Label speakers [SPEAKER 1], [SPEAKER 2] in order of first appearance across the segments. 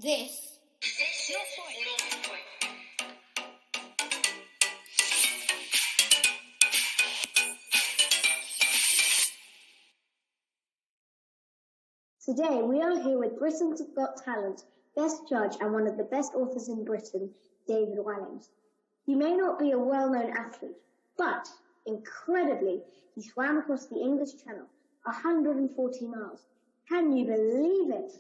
[SPEAKER 1] This is North Point.
[SPEAKER 2] Today we are here with Britain's Got Talent best judge and one of the best authors in Britain, David Walliams. You may not be a well-known athlete, but incredibly, he swam across the English Channel 140 miles. Can you believe it?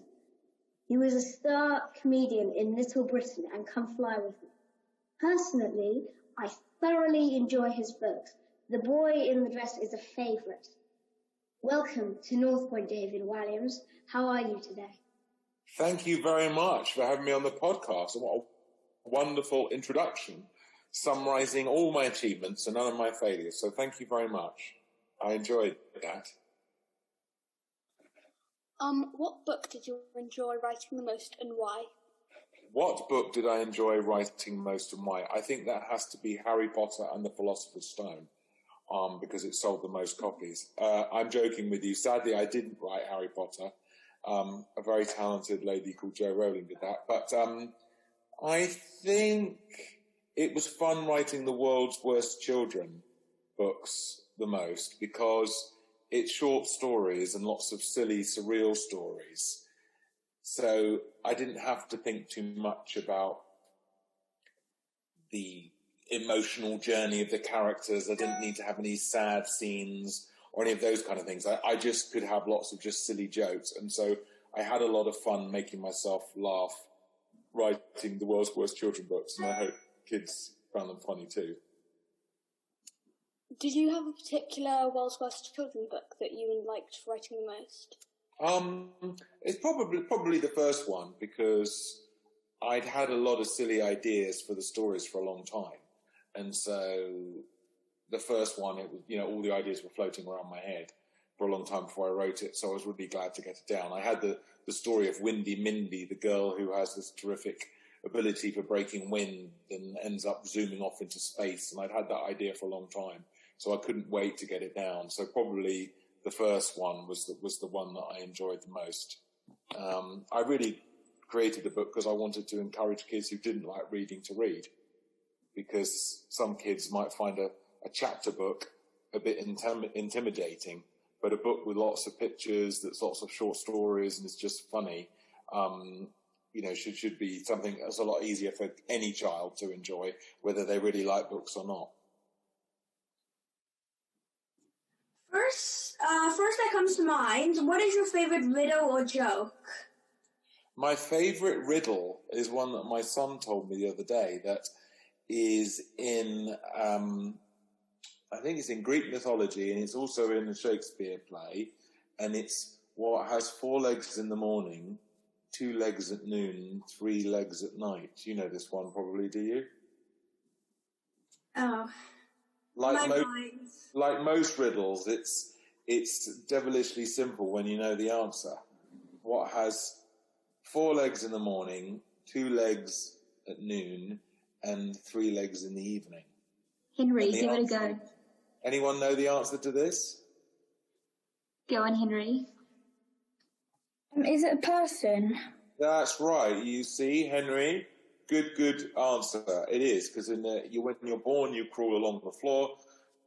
[SPEAKER 2] He was a star comedian in Little Britain and Come Fly With Me. Personally, I thoroughly enjoy his books. The Boy in the Dress is a favourite. Welcome to North Point, David Walliams. How are you today?
[SPEAKER 3] Thank you very much for having me on the podcast. What a wonderful introduction, summarising all my achievements and none of my failures. So thank you very much. I enjoyed that.
[SPEAKER 4] What book did you enjoy writing the most and why?
[SPEAKER 3] What book did I enjoy writing most and why? I think that has to be Harry Potter and the Philosopher's Stone, because it sold the most copies. I'm joking with you. Sadly, I didn't write Harry Potter. A very talented lady called Jo Rowling did that. But I think it was fun writing the world's worst children books the most because it's short stories and lots of silly, surreal stories. So I didn't have to think too much about the emotional journey of the characters. I didn't need to have any sad scenes or any of those kind of things. I just could have lots of just silly jokes. And so I had a lot of fun making myself laugh writing the world's worst children books. And I hope kids found them funny too.
[SPEAKER 4] Did you have a particular world's worst children book that you liked writing the most?
[SPEAKER 3] It's probably the first one because I'd had a lot of silly ideas for the stories for a long time. And so the first one, it was, all the ideas were floating around my head for a long time before I wrote it. So I was really glad to get it down. I had the story of Windy Mindy, the girl who has this terrific ability for breaking wind and ends up zooming off into space. And I'd had that idea for a long time. So I couldn't wait to get it down. So probably the first one was the one that I enjoyed the most. I really created the book because I wanted to encourage kids who didn't like reading to read, because some kids might find a chapter book a bit intimidating, but a book with lots of pictures, that's lots of short stories, and it's just funny, should be something that's a lot easier for any child to enjoy, whether they really like books or not.
[SPEAKER 5] First that comes to mind, what is your favorite riddle or joke?
[SPEAKER 3] My favorite riddle is one that my son told me the other day that is in, I think it's in Greek mythology, and it's also in a Shakespeare play, and it's what has 4 legs in the morning, 2 legs at noon, 3 legs at night. You know this one probably, do you?
[SPEAKER 5] Oh.
[SPEAKER 3] Like most riddles, it's devilishly simple when you know the answer. What has 4 legs in the morning, 2 legs at noon, and 3 legs in the evening?
[SPEAKER 2] Henry, give it a go.
[SPEAKER 3] Anyone know the answer to this?
[SPEAKER 2] Go on, Henry.
[SPEAKER 5] Is it a person?
[SPEAKER 3] That's right. You see, Henry, good answer. It is, because when you're born, you crawl along the floor,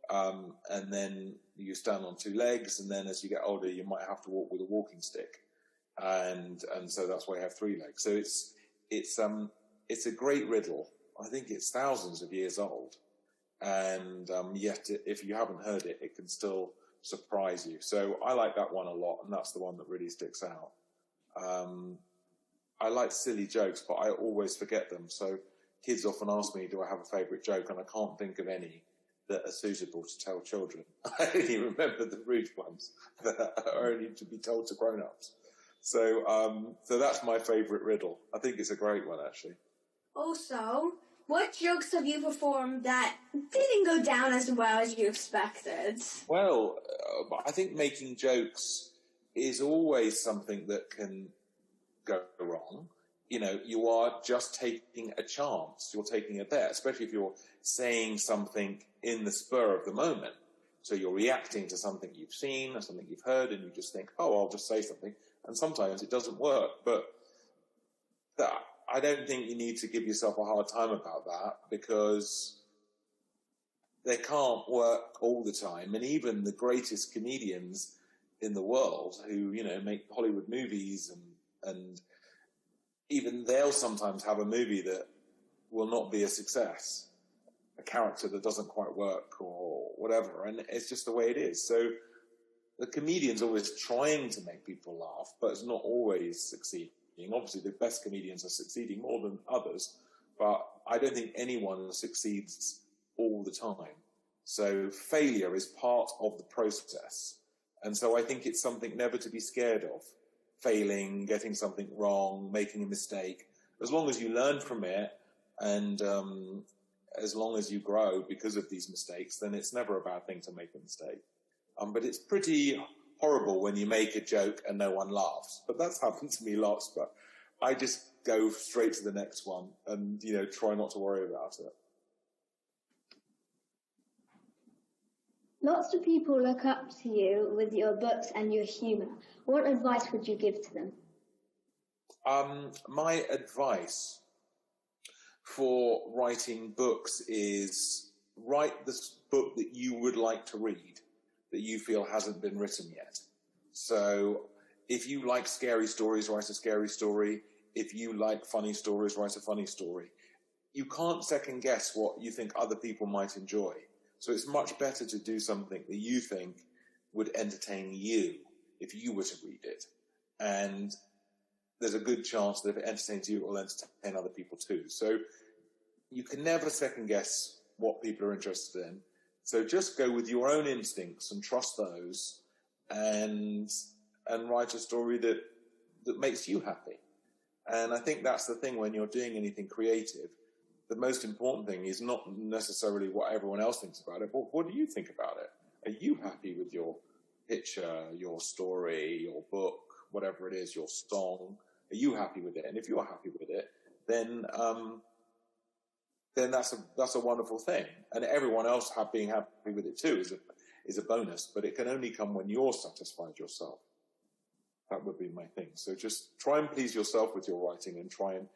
[SPEAKER 3] and then you stand on 2 legs, and then as you get older, you might have to walk with a walking stick, and so that's why you have 3 legs. So it's a great riddle. I think it's thousands of years old, and yet if you haven't heard it, it can still surprise you. So I like that one a lot, and that's the one that really sticks out. I like silly jokes, but I always forget them. So kids often ask me, do I have a favourite joke? And I can't think of any that are suitable to tell children. I only remember the rude ones that are only to be told to grown-ups. So that's my favourite riddle. I think it's a great one, actually.
[SPEAKER 5] Also, what jokes have you performed that didn't go down as well as you expected?
[SPEAKER 3] Well, I think making jokes is always something that can go wrong. You are just taking a chance. You're taking a bet, especially if you're saying something in the spur of the moment. So you're reacting to something you've seen or something you've heard, and you just think, oh, I'll just say something. And sometimes it doesn't work. But I don't think you need to give yourself a hard time about that, because they can't work all the time. And even the greatest comedians in the world who, make Hollywood movies and even they'll sometimes have a movie that will not be a success, a character that doesn't quite work or whatever. And it's just the way it is. So the comedian's always trying to make people laugh, but it's not always succeeding. Obviously, the best comedians are succeeding more than others, but I don't think anyone succeeds all the time. So failure is part of the process. And so I think it's something never to be scared of. Failing, getting something wrong, making a mistake. As long as you learn from it and as long as you grow because of these mistakes, then it's never a bad thing to make a mistake. But it's pretty horrible when you make a joke and no one laughs. But that's happened to me lots. But I just go straight to the next one and, try not to worry about it.
[SPEAKER 2] Lots of people look up to you with your books and your humour. What advice would you give to them?
[SPEAKER 3] My advice for writing books is write the book that you would like to read, that you feel hasn't been written yet. So if you like scary stories, write a scary story. If you like funny stories, write a funny story. You can't second guess what you think other people might enjoy. So it's much better to do something that you think would entertain you if you were to read it. And there's a good chance that if it entertains you, it will entertain other people too. So you can never second guess what people are interested in. So just go with your own instincts and trust those and write a story that makes you happy. And I think that's the thing when you're doing anything creative. The most important thing is not necessarily what everyone else thinks about it, but what do you think about it? Are you happy with your picture, your story, your book, whatever it is, your song? Are you happy with it? And if you're happy with it, then that's a wonderful thing. And everyone else being happy with it too is a bonus, but it can only come when you're satisfied yourself. That would be my thing. So just try and please yourself with your writing and try and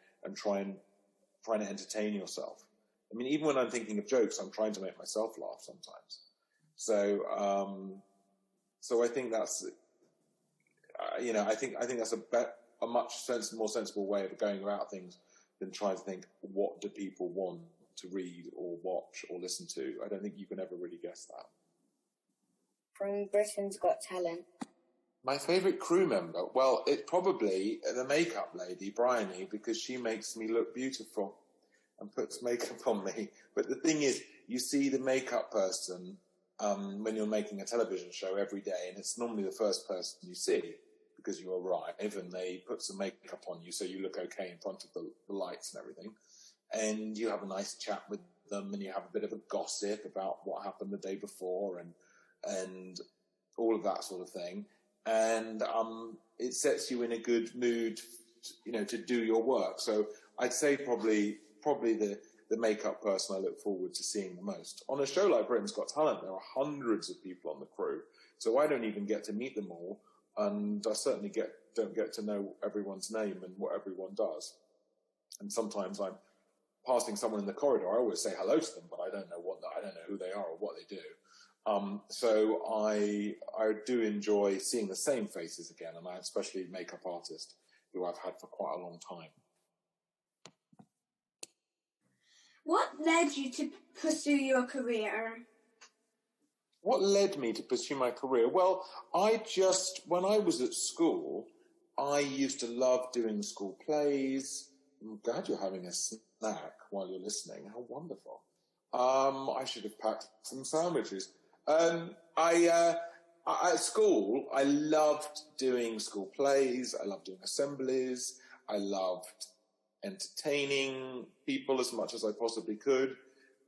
[SPEAKER 3] entertain yourself. I mean, even when I'm thinking of jokes, I'm trying to make myself laugh sometimes. So I think that's, I think that's a much more sensible way of going about things than trying to think, what do people want to read or watch or listen to? I don't think you can ever really guess that.
[SPEAKER 1] From Britain's Got Talent.
[SPEAKER 3] My favourite crew member? Well, it's probably the makeup lady, Bryony, because she makes me look beautiful and puts makeup on me. But the thing is, you see the makeup person when you're making a television show every day, and it's normally the first person you see because you arrive and they put some makeup on you so you look okay in front of the lights and everything. And you have a nice chat with them and you have a bit of a gossip about what happened the day before and all of that sort of thing. And it sets you in a good mood, to do your work. So I'd say probably the makeup person I look forward to seeing the most. On a show like Britain's Got Talent, there are hundreds of people on the crew, so I don't even get to meet them all, and I certainly don't get to know everyone's name and what everyone does. And sometimes I'm passing someone in the corridor, I always say hello to them, but I don't know who they are or what they do. So I do enjoy seeing the same faces again, and especially makeup artists who I've had for quite a long time.
[SPEAKER 5] What led you to pursue your career?
[SPEAKER 3] What led me to pursue my career? Well, when I was at school, I used to love doing school plays. I'm glad you're having a snack while you're listening. How wonderful. I should have packed some sandwiches. At school, I loved doing school plays. I loved doing assemblies. I loved entertaining people as much as I possibly could.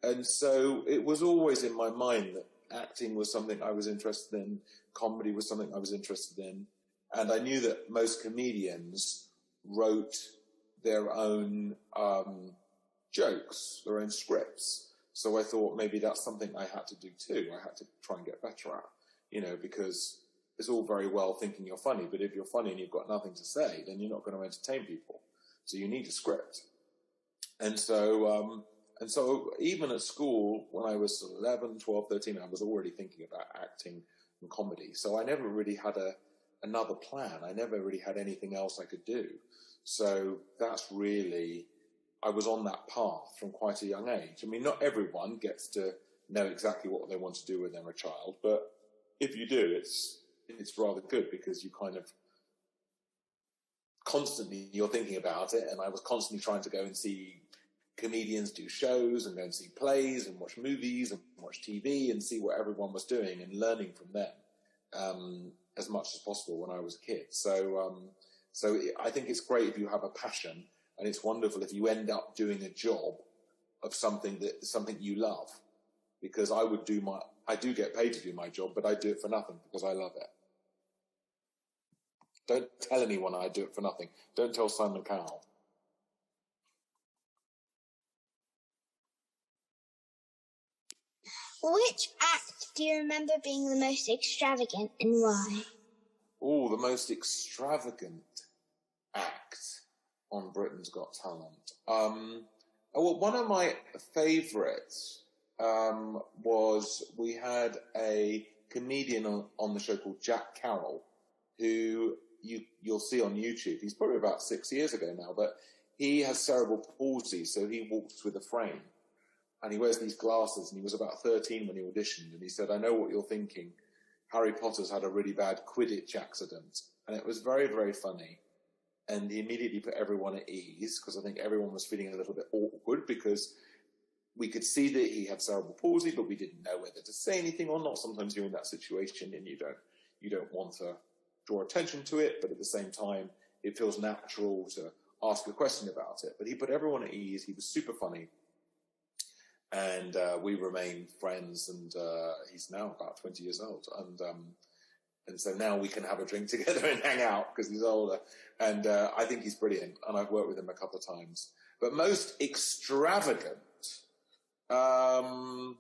[SPEAKER 3] And so it was always in my mind that acting was something I was interested in. Comedy was something I was interested in. And I knew that most comedians wrote their own jokes, their own scripts. So I thought maybe that's something I had to do too. I had to try and get better at, because it's all very well thinking you're funny, but if you're funny and you've got nothing to say, then you're not going to entertain people. So you need a script. And so even at school, when I was 11, 12, 13, I was already thinking about acting and comedy. So I never really had another plan. I never really had anything else I could do. So that's really, I was on that path from quite a young age. I mean, not everyone gets to know exactly what they want to do when they're a child, but if you do, it's rather good, because you kind of constantly, you're thinking about it. And I was constantly trying to go and see comedians do shows and go and see plays and watch movies and watch TV and see what everyone was doing and learning from them as much as possible when I was a kid. So I think it's great if you have a passion, and it's wonderful if you end up doing a job of something you love, because I do get paid to do my job, but I do it for nothing because I love it. Don't tell anyone I do it for nothing. Don't tell Simon Cowell.
[SPEAKER 6] Which act do you remember being the most extravagant, and why?
[SPEAKER 3] Oh, the most extravagant act on Britain's Got Talent. Well, one of my favourites was, we had a comedian on the show called Jack Carroll, who you'll see on YouTube. He's probably about 6 years ago now, but he has cerebral palsy, so he walks with a frame. And he wears these glasses, and he was about 13 when he auditioned. And he said, I know what you're thinking. Harry Potter's had a really bad Quidditch accident. And it was very, very funny. And he immediately put everyone at ease, because I think everyone was feeling a little bit awkward, because we could see that he had cerebral palsy, but we didn't know whether to say anything or not. Sometimes you're in that situation and you don't want to draw attention to it, but at the same time, it feels natural to ask a question about it. But he put everyone at ease. He was super funny. And we remain friends, and he's now about 20 years old. And so now we can have a drink together and hang out, because he's older. And I think he's brilliant, and I've worked with him a couple of times. But most extravagant, I'm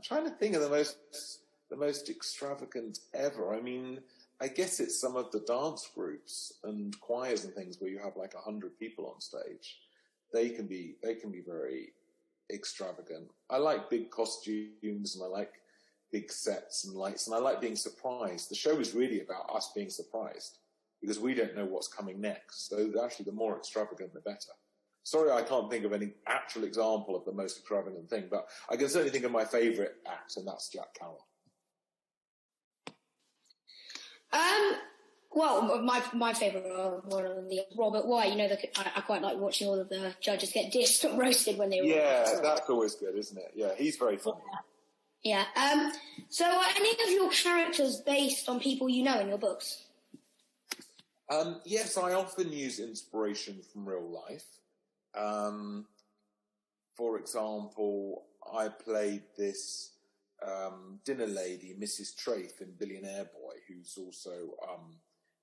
[SPEAKER 3] trying to think of the most extravagant ever. I mean, I guess it's some of the dance groups and choirs and things where you have like 100 people on stage. They can be very extravagant. I like big costumes, and I like big sets and lights, and I like being surprised. The show is really about us being surprised, because we don't know what's coming next. So actually, the more extravagant, the better. Sorry, I can't think of any actual example of the most extravagant thing, but I can certainly think of my favourite act, and that's Jack Carroll.
[SPEAKER 4] Well, my favourite one of the Robert White. You know, I quite like watching all of the judges get dissed or roasted when they were.
[SPEAKER 3] Yeah, that's always good, isn't it? Yeah, he's very funny.
[SPEAKER 4] Yeah. So are any of your characters based on people you know in your books?
[SPEAKER 3] Yes, I often use inspiration from real life. For example, I played this dinner lady, Mrs. Trafe, in Billionaire Boy, who's also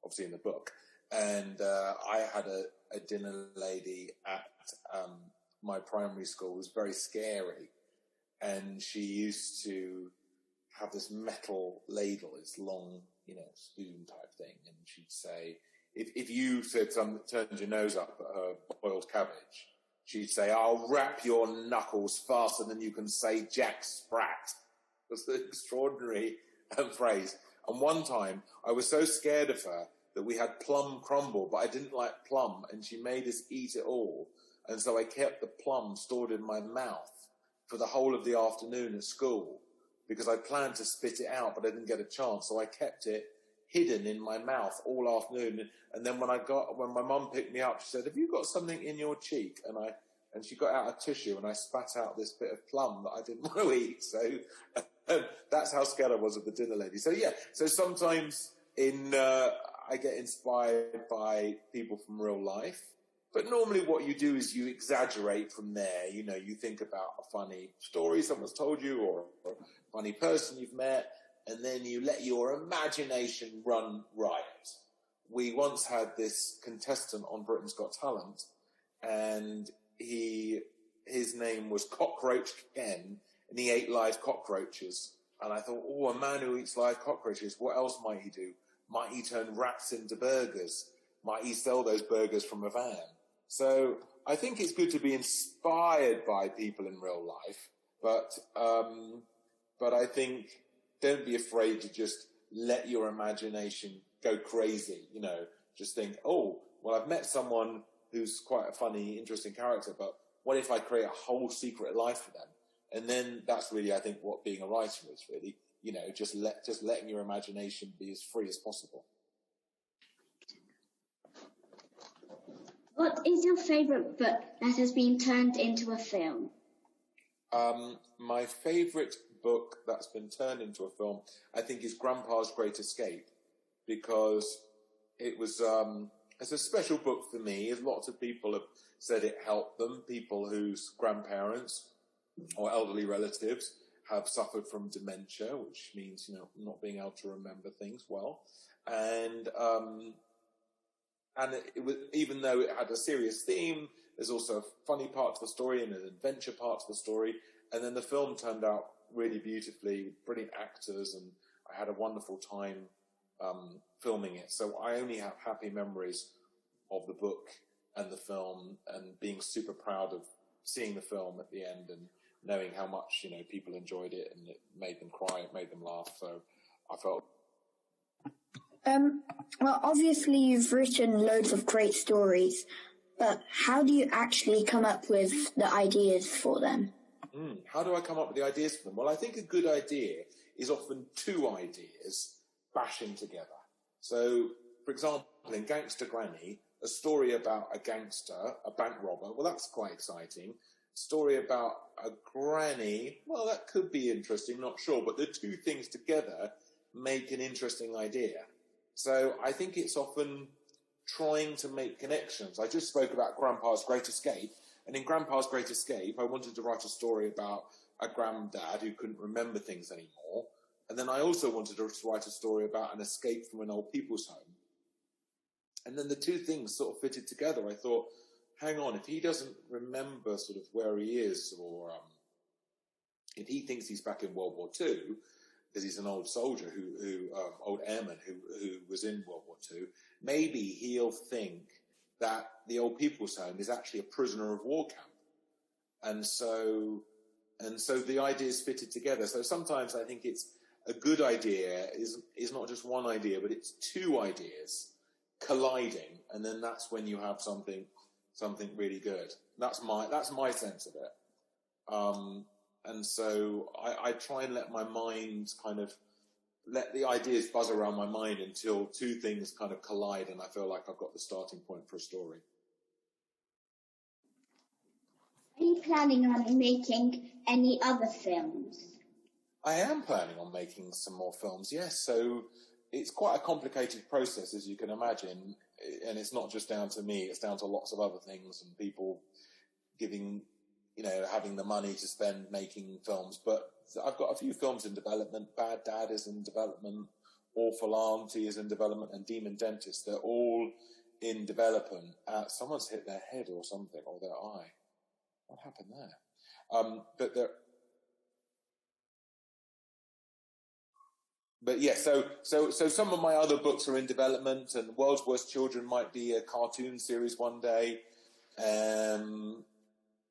[SPEAKER 3] obviously in the book. And I had a dinner lady at my primary school who was very scary. And she used to have this metal ladle, this long, spoon type thing. And she'd say, if you turned your nose up at her boiled cabbage, she'd say, I'll wrap your knuckles faster than you can say Jack Sprat. That's an extraordinary phrase. And one time, I was so scared of her that we had plum crumble, but I didn't like plum, and she made us eat it all. And so I kept the plum stored in my mouth for the whole of the afternoon at school, because I planned to spit it out, but I didn't get a chance. So I kept it hidden in my mouth all afternoon. And then when my mum picked me up, she said, have you got something in your cheek? And she got out a tissue, and I spat out this bit of plum that I didn't want to eat. So that's how scared I was of the dinner lady. So yeah, so sometimes I get inspired by people from real life. But normally what you do is you exaggerate from there. You think about a funny story someone's told you, or a funny person you've met, and then you let your imagination run riot. We once had this contestant on Britain's Got Talent, and his name was Cockroach Ken, and he ate live cockroaches. And I thought, a man who eats live cockroaches, what else might he do? Might he turn rats into burgers? Might he sell those burgers from a van? So I think it's good to be inspired by people in real life, but I think don't be afraid to just let your imagination go crazy. You know, just think, oh, well, I've met someone who's quite a funny, interesting character, but what if I create a whole secret life for them? And then that's really, I think, what being a writer is really. You know, just letting your imagination be as free as possible.
[SPEAKER 2] What is your favourite book that has been turned into a film?
[SPEAKER 3] My favourite book that's been turned into a film, I think, is Grandpa's Great Escape, because it was it's a special book for me. As lots of people have said it helped them, people whose grandparents or elderly relatives have suffered from dementia, which means, you know, not being able to remember things well. And it was, even though it had a serious theme, there's also a funny part to the story and an adventure part to the story. And then the film turned out really beautifully, with brilliant actors, and I had a wonderful time filming it. So I only have happy memories of the book and the film, and being super proud of seeing the film at the end and knowing how much, you know, people enjoyed it, and it made them cry, it made them laugh. So I felt...
[SPEAKER 1] Well, obviously you've written loads of great stories, but how do you actually come up with the ideas for them?
[SPEAKER 3] How do I come up with the ideas for them? Well, I think a good idea is often two ideas bashing together. So, for example, in Gangster Granny, a story about a gangster, a bank robber, well, that's quite exciting. Story about a granny, well, that could be interesting, not sure, but the two things together make an interesting idea. So I think it's often trying to make connections. I just spoke about Grandpa's Great Escape, and in Grandpa's Great Escape, I wanted to write a story about a granddad who couldn't remember things anymore, and then I also wanted to write a story about an escape from an old people's home. And then the two things sort of fitted together. I thought, hang on, if he doesn't remember sort of where he is, or if he thinks he's back in World War II, because he's an old soldier old airman who was in World War II, maybe he'll think that the old people's home is actually a prisoner of war camp. And so the ideas fitted together. So sometimes I think it's a good idea is not just one idea, but it's two ideas colliding, and then that's when you have something really good. That's my sense of it. And so I try and let my mind let the ideas buzz around my mind until two things kind of collide, and I feel like I've got the starting point for a story.
[SPEAKER 2] Are you planning on making any other films?
[SPEAKER 3] I am planning on making some more films, yes. So it's quite a complicated process, as you can imagine, and it's not just down to me, it's down to lots of other things and people giving, you know, having the money to spend making films. But I've got a few films in development. Bad Dad is in development, Awful Auntie is in development, and Demon Dentist. They're all in development. Someone's hit their head or something, or their eye. What happened there? But yeah, so some of my other books are in development, and World's Worst Children might be a cartoon series one day.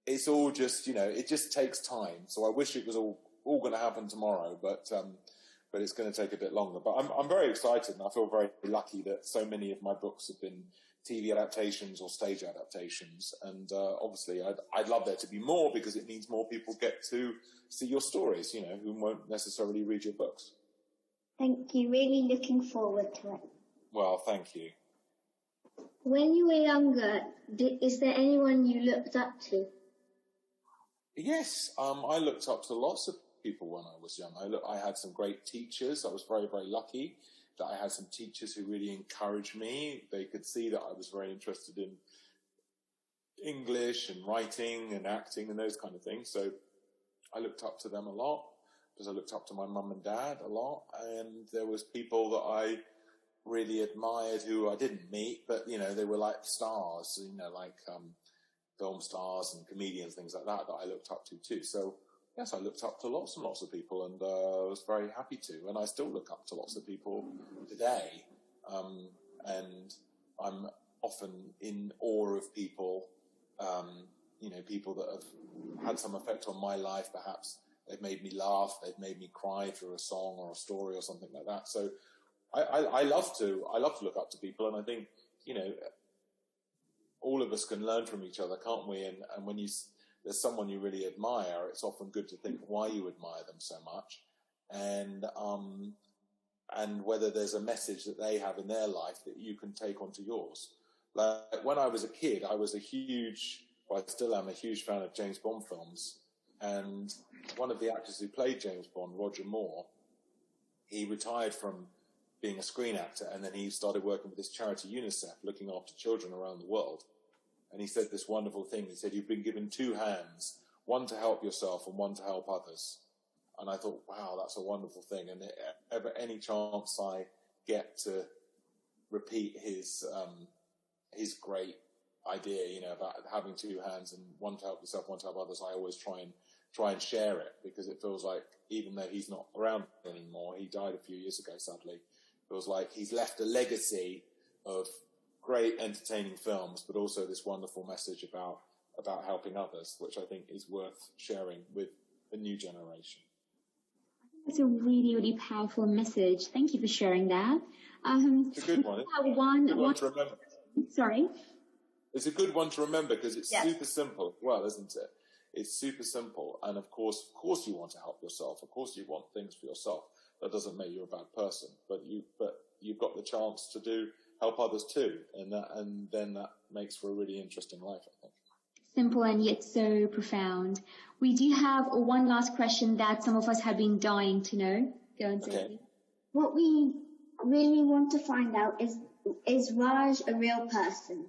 [SPEAKER 3] It's all just, you know, it just takes time. So I wish it was all going to happen tomorrow, but it's going to take a bit longer. But I'm very excited, and I feel very lucky that so many of my books have been TV adaptations or stage adaptations. And obviously, I'd love there to be more, because it means more people get to see your stories, you know, who won't necessarily read your books.
[SPEAKER 2] Thank you. Really looking forward to it.
[SPEAKER 3] Well, thank you.
[SPEAKER 2] When you were younger, is there anyone you looked up to?
[SPEAKER 3] Yes, I looked up to lots of people when I was young. I had some great teachers. I was very, very lucky that I had some teachers who really encouraged me. They could see that I was very interested in English and writing and acting and those kind of things. So I looked up to them a lot, because I looked up to my mum and dad a lot. And there was people that I really admired who I didn't meet, but, you know, they were like stars, you know, like film stars and comedians, things like that I looked up to too. So yes, I looked up to lots and lots of people, and I was very happy to. And I still look up to lots of people today. And I'm often in awe of people, people that have had some effect on my life. Perhaps they've made me laugh, they've made me cry through a song or a story or something like that. So I love to look up to people, and I think, all of us can learn from each other, can't we? And when there's someone you really admire, it's often good to think why you admire them so much, and whether there's a message that they have in their life that you can take onto yours. Like when I was a kid, I still am a huge fan of James Bond films, and one of the actors who played James Bond, Roger Moore, he retired from being a screen actor, and then he started working with this charity UNICEF, looking after children around the world. And he said this wonderful thing. He said, "You've been given two hands, one to help yourself and one to help others." And I thought, wow, that's a wonderful thing. And ever any chance I get to repeat his great idea, about having two hands and one to help yourself, one to help others, I always try and share it, because it feels like, even though he's not around anymore, he died a few years ago, sadly, it feels like he's left a legacy of great entertaining films, but also this wonderful message about helping others, which I think is worth sharing with the new generation.
[SPEAKER 7] That's a really, really powerful message. Thank you for sharing that.
[SPEAKER 3] It's a good one. Good one to remember.
[SPEAKER 7] Sorry?
[SPEAKER 3] It's a good one to remember, because it's super simple as well, isn't it? It's super simple. And of course you want to help yourself. Of course you want things for yourself. That doesn't make you a bad person. But you've got the chance to help others too. And then that makes for a really interesting life, I think.
[SPEAKER 7] Simple and yet so profound. We do have one last question that some of us have been dying to know. Go and say it.
[SPEAKER 2] What we really want to find out is Raj a real person?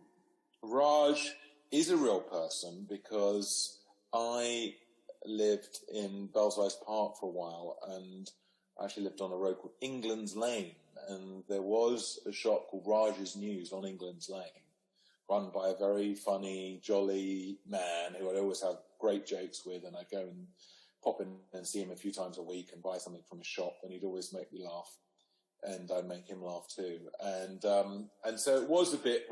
[SPEAKER 3] Raj is a real person, because I lived in Belsize Park for a while, and I actually lived on a road called England's Lane, and there was a shop called Raj's News on England's Lane, run by a very funny, jolly man who I'd always have great jokes with, and I'd go and pop in and see him a few times a week and buy something from his shop, and he'd always make me laugh, and I'd make him laugh too. And so it was a bit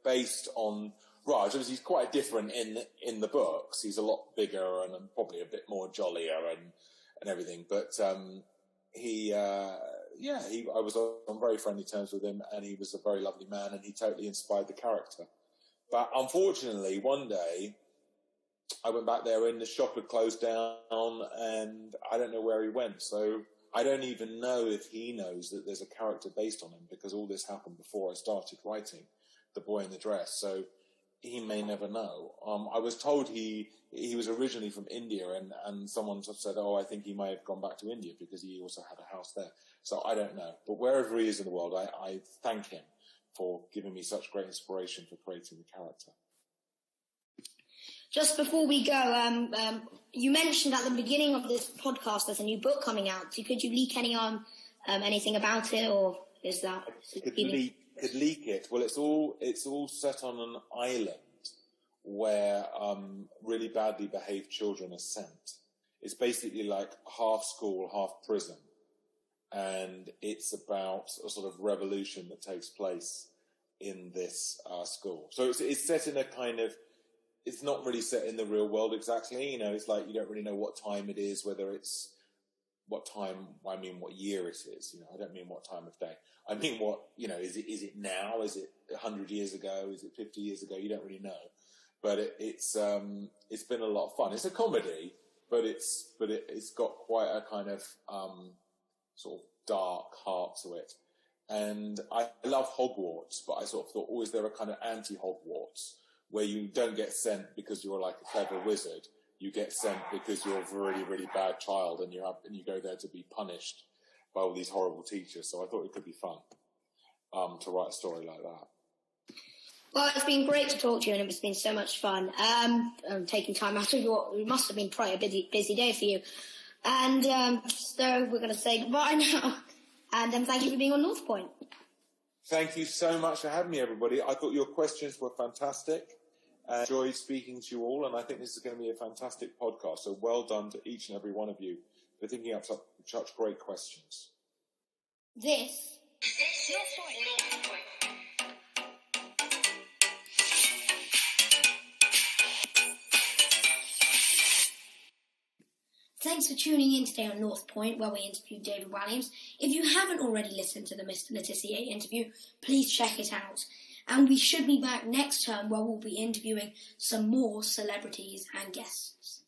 [SPEAKER 3] based on Raj. Obviously, he's quite different in the books. He's a lot bigger and probably a bit more jollier and everything. But I was on very friendly terms with him, and he was a very lovely man, and he totally inspired the character. But unfortunately, one day I went back there and the shop had closed down, and I don't know where he went. So I don't even know if he knows that there's a character based on him, because all this happened before I started writing The Boy in the Dress. So he may never know. I was told he was originally from India, and someone said, I think he may have gone back to India because he also had a house there. So I don't know. But wherever he is in the world, I thank him for giving me such great inspiration for creating the character.
[SPEAKER 4] Just before we go, you mentioned at the beginning of this podcast there's a new book coming out. So could you leak anything about it, or is that...
[SPEAKER 3] Could leak it. Well, it's all set on an island where really badly behaved children are sent. It's basically like half school, half prison. And it's about a sort of revolution that takes place in this school. So it's set in a kind of... It's not really set in the real world exactly. It's like you don't really know what time it is, whether it's what year it is. I don't mean what time of day. I mean what, is it now? Is it 100 years ago? Is it 50 years ago? You don't really know. But it's been a lot of fun. It's a comedy, but it's got quite a kind of sort of dark heart to it. And I love Hogwarts, but I sort of thought, is there a kind of anti-Hogwarts where you don't get sent because you're like a clever wizard? You get sent because you're a really, really bad child, and you go there to be punished by all these horrible teachers. So I thought it could be fun to write a story like that.
[SPEAKER 4] Well, it's been great to talk to you, and it's been so much fun. Taking time out of it must have been probably a busy day for you. And so we're going to say goodbye now. And thank you for being on North Point.
[SPEAKER 3] Thank you so much for having me, everybody. I thought your questions were fantastic. I enjoyed speaking to you all, and I think this is going to be a fantastic podcast. So well done to each and every one of you for thinking up such great questions.
[SPEAKER 4] This is North Point. Thanks for tuning in today on North Point, where we interviewed David Walliams. If you haven't already listened to the Mr. Letitia interview, please check it out. And we should be back next term, where we'll be interviewing some more celebrities and guests.